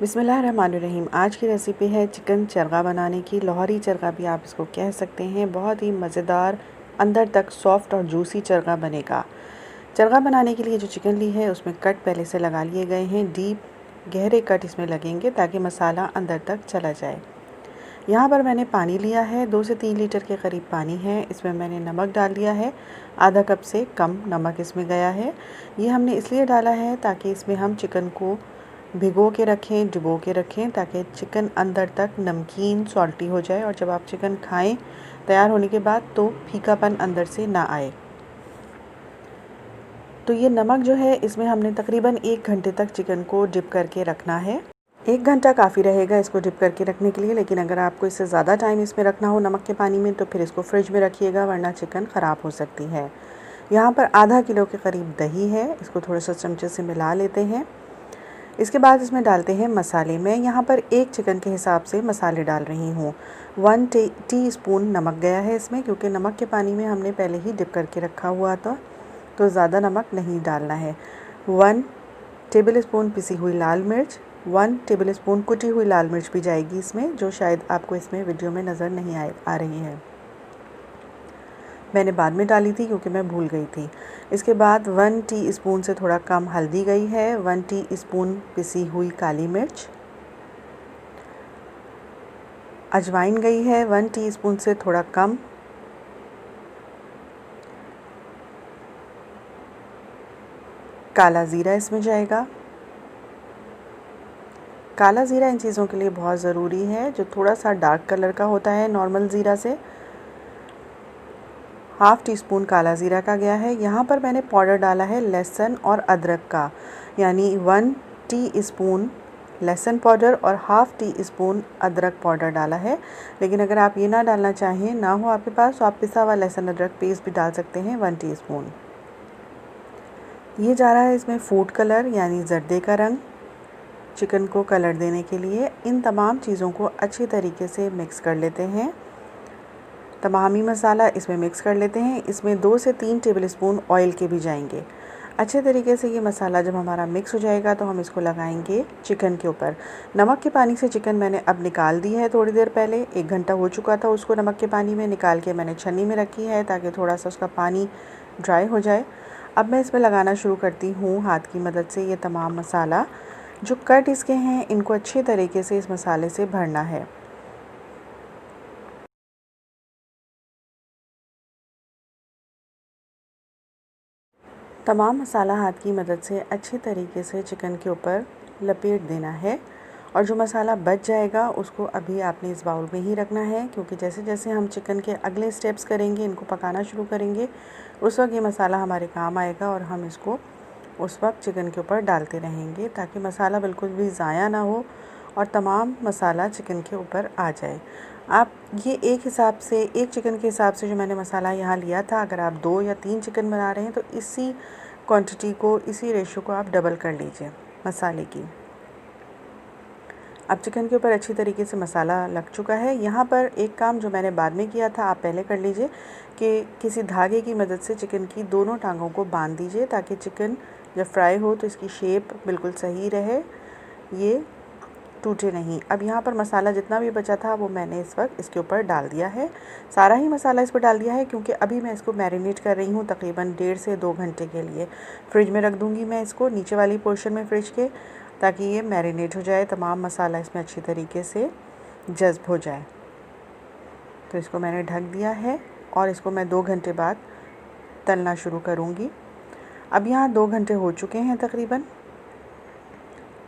बिस्मिल्लाहिर्रहमानिर्रहीम। आज की रेसिपी है चिकन चरगा बनाने की। लाहौरी चरगा भी आप इसको कह सकते हैं। बहुत ही मज़ेदार, अंदर तक सॉफ्ट और जूसी चरगा बनेगा। चरगा बनाने के लिए जो चिकन ली है उसमें कट पहले से लगा लिए गए हैं। डीप गहरे कट इसमें लगेंगे ताकि मसाला अंदर तक चला जाए। यहाँ पर मैंने पानी लिया है, 2 से 3 लीटर के करीब पानी है। इसमें मैंने नमक डाल दिया है, आधा कप से कम नमक इसमें गया है। ये हमने इसलिए डाला है ताकि इसमें हम चिकन को भिगो के रखें, डुबो के रखें, ताकि चिकन अंदर तक नमकीन सॉल्टी हो जाए और जब आप चिकन खाएं तैयार होने के बाद तो फीकापन अंदर से ना आए। तो ये नमक जो है इसमें हमने तकरीबन 1 घंटे तक चिकन को डिप करके रखना है। 1 घंटा काफ़ी रहेगा इसको डिप करके रखने के लिए, लेकिन अगर आपको इससे ज़्यादा टाइम इसमें रखना हो नमक के पानी में तो फिर इसको फ्रिज में रखिएगा, वरना चिकन ख़राब हो सकती है। यहाँ पर आधा किलो के करीब दही है, इसको थोड़ा सा चमचे से मिला लेते हैं। इसके बाद इसमें डालते हैं मसाले। मैं यहाँ पर 1 चिकन के हिसाब से मसाले डाल रही हूँ। 1 टीस्पून नमक गया है इसमें, क्योंकि नमक के पानी में हमने पहले ही डिप करके रखा हुआ था, तो ज़्यादा नमक नहीं डालना है। 1 टेबलस्पून पिसी हुई लाल मिर्च, 1 टेबलस्पून कुटी हुई लाल मिर्च भी जाएगी इसमें, जो शायद आपको इसमें वीडियो में नज़र नहीं आ रही है। मैंने बाद में डाली थी क्योंकि मैं भूल गई थी। इसके बाद 1 टीस्पून से थोड़ा कम हल्दी गई है, 1 टीस्पून पिसी हुई काली मिर्च, अजवाइन गई है 1 टीस्पून से थोड़ा कम, काला ज़ीरा इसमें जाएगा। काला ज़ीरा इन चीज़ों के लिए बहुत ज़रूरी है, जो थोड़ा सा डार्क कलर का होता है नॉर्मल ज़ीरा से। हाफ़ टी स्पून काला ज़ीरा का गया है। यहाँ पर मैंने पाउडर डाला है लहसुन और अदरक का, यानी 1 टीस्पून लहसुन पाउडर और हाफ़ टी स्पून अदरक पाउडर डाला है। लेकिन अगर आप ये ना डालना चाहें, ना हो आपके पास, तो आप पिसा हुआ लहसुन अदरक पेस्ट भी डाल सकते हैं 1 टीस्पून। ये जा रहा है इसमें फूड कलर, यानी ज़र्दे का रंग, चिकन को कलर देने के लिए। इन तमाम चीज़ों को अच्छी तरीके से मिक्स कर लेते हैं। तमामी मसाला इसमें मिक्स कर लेते हैं। इसमें 2 से 3 टेबलस्पून ऑयल के भी जाएंगे। अच्छे तरीके से ये मसाला जब हमारा मिक्स हो जाएगा तो हम इसको लगाएंगे चिकन के ऊपर। नमक के पानी से चिकन मैंने अब निकाल दी है थोड़ी देर पहले, 1 घंटा हो चुका था उसको नमक के पानी में निकाल के मैंने छन्नी में रखी है ताकि थोड़ा सा उसका पानी ड्राई हो जाए। अब मैं इसमें लगाना शुरू करती हूँ हाथ की मदद से। ये तमाम मसाला जो कट इसके हैं इनको अच्छे तरीके से इस मसाले से भरना है। तमाम मसाला हाथ की मदद से अच्छी तरीके से चिकन के ऊपर लपेट देना है, और जो मसाला बच जाएगा उसको अभी आपने इस बाउल में ही रखना है, क्योंकि जैसे जैसे हम चिकन के अगले स्टेप्स करेंगे, इनको पकाना शुरू करेंगे, उस वक्त ये मसाला हमारे काम आएगा और हम इसको उस वक्त चिकन के ऊपर डालते रहेंगे ताकि मसाला बिल्कुल भी ज़ाया ना हो और तमाम मसाला चिकन के ऊपर आ जाए। आप ये एक चिकन के हिसाब से जो मैंने मसाला यहाँ लिया था, अगर आप 2 या 3 चिकन बना रहे हैं तो इसी क्वांटिटी को, इसी रेशो को आप डबल कर लीजिए मसाले की। अब चिकन के ऊपर अच्छी तरीके से मसाला लग चुका है। यहाँ पर एक काम जो मैंने बाद में किया था आप पहले कर लीजिए कि किसी धागे की मदद से चिकन की दोनों टांगों को बांध दीजिए ताकि चिकन जब फ्राई हो तो इसकी शेप बिल्कुल सही रहे, ये टूटे नहीं। अब यहाँ पर मसाला जितना भी बचा था वो मैंने इस वक्त इसके ऊपर डाल दिया है। सारा ही मसाला इस पर डाल दिया है क्योंकि अभी मैं इसको मैरिनेट कर रही हूँ तकरीबन 1.5 से 2 घंटे के लिए। फ्रिज में रख दूँगी मैं इसको नीचे वाली पोर्शन में फ्रिज के, ताकि ये मैरिनेट हो जाए, तमाम मसाला इसमें अच्छी तरीके से जज़्ब हो जाए। तो इसको मैंने ढक दिया है और इसको मैं 2 घंटे बाद तलना शुरू करूँगी। अब यहाँ 2 घंटे हो चुके हैं तकरीबन।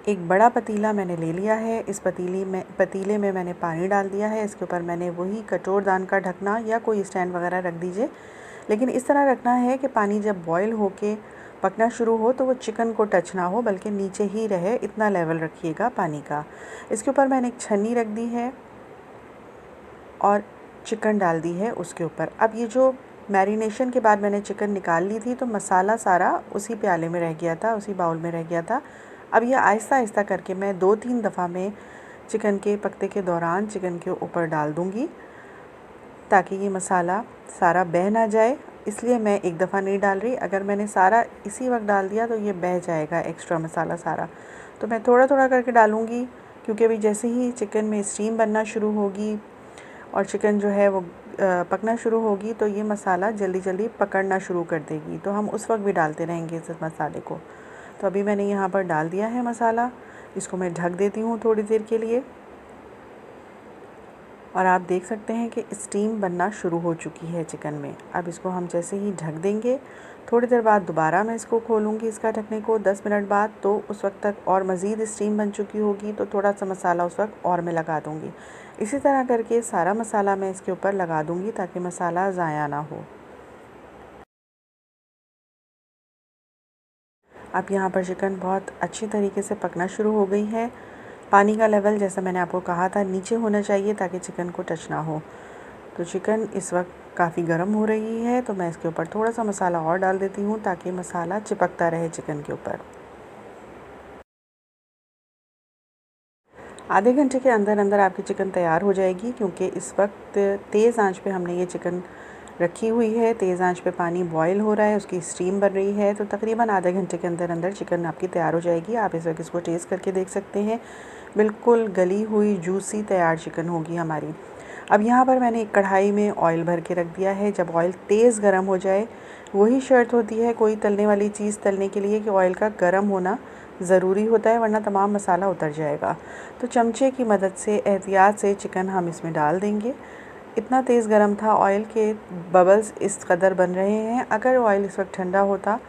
एक बड़ा पतीला मैंने ले लिया है। इस पतीले में मैंने पानी डाल दिया है। इसके ऊपर मैंने वही कटोरदान का ढकना या कोई स्टैंड वगैरह रख दीजिए, लेकिन इस तरह रखना है कि पानी जब बॉयल होके पकना शुरू हो तो वो चिकन को टच ना हो, बल्कि नीचे ही रहे, इतना लेवल रखिएगा पानी का। इसके ऊपर मैंने एक छन्नी रख दी है और चिकन डाल दी है उसके ऊपर। अब ये जो मैरिनेशन के बाद मैंने चिकन निकाल ली थी तो मसाला सारा उसी प्याले में रह गया था, उसी बाउल में रह गया था। अब ये आहिस्ता आहिस्ता करके मैं 2-3 दफ़ा में चिकन के पकते के दौरान चिकन के ऊपर डाल दूँगी ताकि ये मसाला सारा बह ना जाए, इसलिए मैं एक दफ़ा नहीं डाल रही। अगर मैंने सारा इसी वक्त डाल दिया तो ये बह जाएगा एक्स्ट्रा मसाला सारा, तो मैं थोड़ा थोड़ा करके डालूँगी क्योंकि अभी जैसे ही चिकन में स्टीम बनना शुरू होगी और चिकन जो है वो पकना शुरू होगी तो ये मसाला जल्दी जल्दी पकड़ना शुरू कर देगी, तो हम उस वक्त भी डालते रहेंगे इस मसाले को। तो अभी मैंने यहाँ पर डाल दिया है मसाला, इसको मैं ढक देती हूँ थोड़ी देर के लिए। और आप देख सकते हैं कि स्टीम बनना शुरू हो चुकी है चिकन में। अब इसको हम जैसे ही ढक देंगे, थोड़ी देर बाद दोबारा मैं इसको खोलूँगी इसका ढकने को 10 मिनट बाद, तो उस वक्त तक और मज़ीद स्टीम बन चुकी होगी, तो थोड़ा सा मसाला उस वक्त और मैं लगा दूँगी। इसी तरह करके सारा मसाला मैं इसके ऊपर लगा दूँगी ताकि मसाला ज़ाया ना हो। अब यहाँ पर चिकन बहुत अच्छी तरीके से पकना शुरू हो गई है। पानी का लेवल जैसा मैंने आपको कहा था नीचे होना चाहिए ताकि चिकन को टच ना हो। तो चिकन इस वक्त काफ़ी गर्म हो रही है, तो मैं इसके ऊपर थोड़ा सा मसाला और डाल देती हूँ ताकि मसाला चिपकता रहे चिकन के ऊपर। आधे घंटे के अंदर अंदर आपकी चिकन तैयार हो जाएगी, क्योंकि इस वक्त तेज़ आंच पे हमने ये चिकन रखी हुई है। तेज़ आंच पे पानी बॉईल हो रहा है, उसकी स्टीम बन रही है, तो तकरीबन आधे घंटे के अंदर अंदर चिकन आपकी तैयार हो जाएगी। आप इस वक्त इसको टेस्ट करके देख सकते हैं, बिल्कुल गली हुई जूसी तैयार चिकन होगी हमारी। अब यहाँ पर मैंने एक कढ़ाई में ऑयल भर के रख दिया है। जब ऑयल तेज़ गर्म हो जाए, वही शर्त होती है कोई तलने वाली चीज़ तलने के लिए कि ऑयल का गर्म होना ज़रूरी होता है, वरना तमाम मसाला उतर जाएगा। तो चमचे की मदद से एहतियात से चिकन हम इसमें डाल देंगे। इतना तेज़ गर्म था ऑयल के बबल्स इस कदर बन रहे हैं। अगर ऑयल इस वक्त ठंडा होता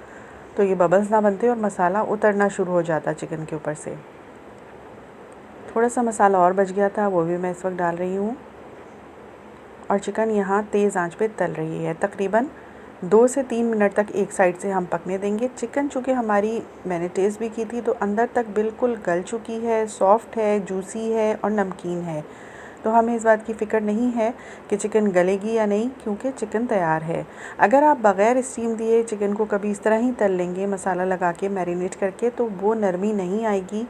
तो ये बबल्स ना बनते और मसाला उतरना शुरू हो जाता चिकन के ऊपर से। थोड़ा सा मसाला और बच गया था, वो भी मैं इस वक्त डाल रही हूँ। और चिकन यहाँ तेज़ आंच पे तल रही है। तकरीबन 2 से 3 मिनट तक एक साइड से हम पकने देंगे। चिकन चूँकि हमारी मैंने टेस्ट भी की थी तो अंदर तक बिल्कुल गल चुकी है, सॉफ़्ट है, जूसी है और नमकीन है। तो हमें इस बात की फ़िक्र नहीं है कि चिकन गलेगी या नहीं, क्योंकि चिकन तैयार है। अगर आप बग़ैर स्टीम दिए चिकन को कभी इस तरह ही तल लेंगे मसाला लगा के मैरिनेट करके, तो वो नरमी नहीं आएगी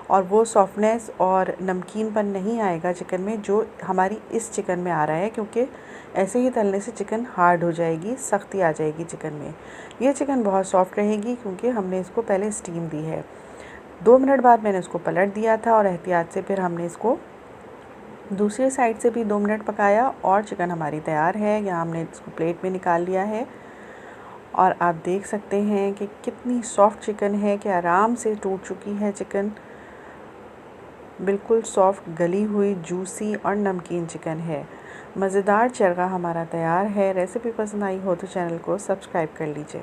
और वो सॉफ्टनेस और नमकीनपन नहीं आएगा चिकन में जो हमारी इस चिकन में आ रहा है, क्योंकि ऐसे ही तलने से चिकन हार्ड हो जाएगी, सख्ती आ जाएगी चिकन में। ये चिकन बहुत सॉफ्ट रहेगी क्योंकि हमने इसको पहले स्टीम दी है। 2 मिनट बाद मैंने इसको पलट दिया था और एहतियात से फिर हमने इसको दूसरी साइड से भी 2 मिनट पकाया और चिकन हमारी तैयार है। यहाँ हमने इसको प्लेट में निकाल लिया है और आप देख सकते हैं कि कितनी सॉफ्ट चिकन है कि आराम से टूट चुकी है चिकन। बिल्कुल सॉफ्ट गली हुई जूसी और नमकीन चिकन है। मज़ेदार चरगा हमारा तैयार है। रेसिपी पसंद आई हो तो चैनल को सब्सक्राइब कर लीजिए।